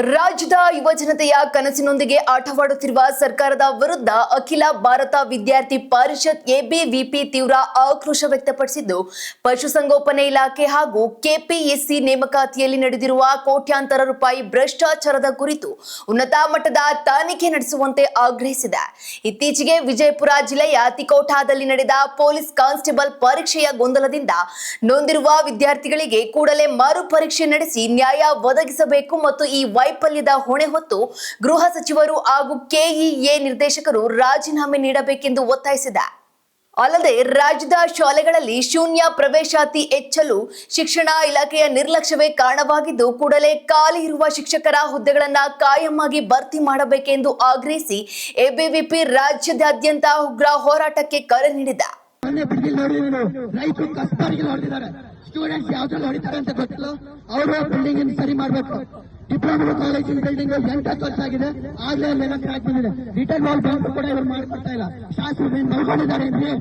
ರಾಜ್ಯದ ಯುವಜನತೆಯ ಕನಸಿನೊಂದಿಗೆ ಆಟವಾಡುತ್ತಿರುವ ಸರ್ಕಾರದ ವಿರುದ್ಧ ಅಖಿಲ ಭಾರತ ವಿದ್ಯಾರ್ಥಿ ಪರಿಷತ್ ಎಬಿವಿಪಿ ತೀವ್ರ ಆಕ್ರೋಶ ವ್ಯಕ್ತಪಡಿಸಿದ್ದು, ಪಶುಸಂಗೋಪನೆ ಇಲಾಖೆ ಹಾಗೂ ಕೆಪಿಎಸ್ಸಿ ನೇಮಕಾತಿಯಲ್ಲಿ ನಡೆದಿರುವ ಕೋಟ್ಯಾಂತರ ರೂಪಾಯಿ ಭ್ರಷ್ಟಾಚಾರದ ಕುರಿತು ಉನ್ನತ ಮಟ್ಟದ ತನಿಖೆ ನಡೆಸುವಂತೆ ಆಗ್ರಹಿಸಿದೆ. ಇತ್ತೀಚೆಗೆ ವಿಜಯಪುರ ಜಿಲ್ಲೆಯ ತಿಕೋಟಾದಲ್ಲಿ ನಡೆದ ಪೊಲೀಸ್ ಕಾನ್ಸ್ಟೇಬಲ್ ಪರೀಕ್ಷೆಯ ಗೊಂದಲದಿಂದ ನೊಂದಿರುವ ವಿದ್ಯಾರ್ಥಿಗಳಿಗೆ ಕೂಡಲೇ ಮರುಪರೀಕ್ಷೆ ನಡೆಸಿ ನ್ಯಾಯ ಒದಗಿಸಬೇಕು ಮತ್ತು ಈ ವೈಫಲ್ಯದ ಹೊಣೆ ಹೊತ್ತು ಗೃಹ ಸಚಿವರು ಹಾಗೂ ಕೆಇಎ ನಿರ್ದೇಶಕರು ರಾಜೀನಾಮೆ ನೀಡಬೇಕೆಂದು ಒತ್ತಾಯಿಸಿದೆ. ಅಲ್ಲದೆ ರಾಜ್ಯದ ಶಾಲೆಗಳಲ್ಲಿ ಶೂನ್ಯ ಪ್ರವೇಶಾತಿ ಹೆಚ್ಚಲು ಶಿಕ್ಷಣ ಇಲಾಖೆಯ ನಿರ್ಲಕ್ಷ್ಯವೇ ಕಾರಣವಾಗಿದ್ದು, ಕೂಡಲೇ ಖಾಲಿ ಇರುವ ಶಿಕ್ಷಕರ ಹುದ್ದೆಗಳನ್ನು ಕಾಯಂ ಆಗಿ ಭರ್ತಿ ಮಾಡಬೇಕೆಂದು ಆಗ್ರಹಿಸಿ ಎಬಿವಿಪಿ ರಾಜ್ಯದಾದ್ಯಂತ ಉಗ್ರ ಹೋರಾಟಕ್ಕೆ ಕರೆ ನೀಡಿದೆ. ಸ್ಟೂಡೆಂಟ್ಸ್ ಯಾವ್ದ್ರಲ್ಲಿ ಹೊಡಿತಾರೆ ಅಂತ ಗೊತ್ತಿಲ್ಲ. ಅವರು ಬಿಲ್ಡಿಂಗ್ ಸರಿ ಮಾಡಬೇಕು. ಡಿಪ್ಲೊಮಾ ಕಾಲೇಜಿನ ಬಿಲ್ಡಿಂಗ್ 8 ವರ್ಷ ಆಗಿದೆ, ಆಗ್ಲೇ ಅಲ್ಲೆಲ್ಲ ಕ್ರ್ಯಾಕ್ ಬಂದಿದೆ. ರಿಟರ್ನ್ ವಾಲ್ ಬಂಕ್ ಕೂಡ ಇವರು ಮಾಡ್ಕೊಡ್ತಾ ಇಲ್ಲ. ಶಾಸಕರು ನೋಡ್ಕೊಂಡಿದ್ದಾರೆ ಅಂದ್ರೆ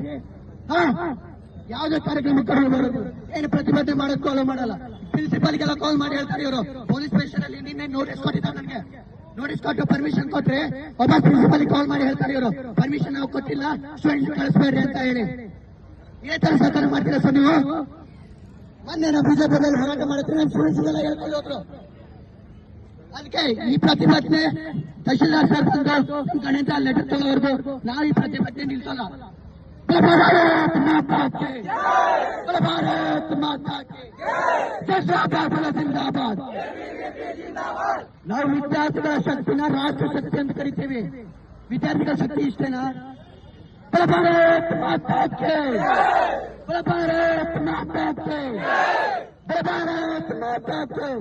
ಯಾವ್ದೇ ಕಾರ್ಯಕ್ರಮಕ್ಕೆ ಬರೋದು ಏನು ಪ್ರತಿಭಟನೆ ಮಾಡೋದಕ್ಕೂ ಅಲೋ ಮಾಡಲ್ಲ. ಪ್ರಿನ್ಸಿಪಾಲ್ಗೆಲ್ಲ ಕಾಲ್ ಮಾಡಿ ಹೇಳ್ತಾರೆ ಇವರು. ಪೊಲೀಸ್ ಸ್ಟೇಷನ್ ಅಲ್ಲಿ ನಿನ್ನೆ ನೋಟಿಸ್ ಕೊಟ್ಟಿದ್ದಾರೆ. ನನಗೆ ನೋಟಿಸ್ ಕೊಟ್ಟು ಪರ್ಮಿಷನ್ ಕೊಟ್ರೆ ಒಬ್ಬ ಪ್ರಿನ್ಸಿಪಾಲ್ ಕಾಲ್ ಮಾಡಿ ಹೇಳ್ತಾರೆ ಇವರು, ಪರ್ಮಿಷನ್ ನಾವು ಕೊಟ್ಟಿಲ್ಲ, ಸ್ಟೂಡೆಂಟ್ಸ್ ಕಳಿಸ್ಬೇಡ್ರಿ ಅಂತ ಹೇಳಿ. ಇದೇ ತರ ಸರ್ಕಾರ ಮಾಡ್ತೀರಾ ಸರ್ ನೀವು? ಮೊನ್ನೆ ನಾವು ಬಿಜೆಪಿಯಲ್ಲಿ ಹೋರಾಟ ಮಾಡಿದ್ರೆ ನಮ್ಮ ಸ್ಟೂಡೆಂಟ್ಸ್ ಎಲ್ಲ ಹೇಳ್ಕೊಂಡು ಹೋದ್ರು. ಅದಕ್ಕೆ ಈ ಪ್ರತಿಭಟನೆ ತಹಶೀಲ್ದಾರ್ ಸರ್ ತಂದು ಕಡೆಯಿಂದ ಲೆಟರ್ ತಗೋವರೆಗೂ ನಾವು ಈ ಪ್ರತಿಭಟನೆ ನಿಲ್ಸಲ್ಲ. ಭಾರತ್ ಮಾತಾ ಕಿ ಜಿಂದಾಬಾದ್. ನಾವು ವಿದ್ಯಾರ್ಥಿಗಳ ಶಕ್ತಿನ ರಾಷ್ಟ್ರ ಶಕ್ತಿ ಅಂತ ಕರಿತೀವಿ. ವಿದ್ಯಾರ್ಥಿಗಳ ಶಕ್ತಿ ಇಷ್ಟೇನಾ? ಭಾರತ್ ಮಾತಾ ಕಿ ಭಾರತ್ ಮಾತಾ ಕಿ ಭಾರತ್ ಮಾತಾ ಕಿ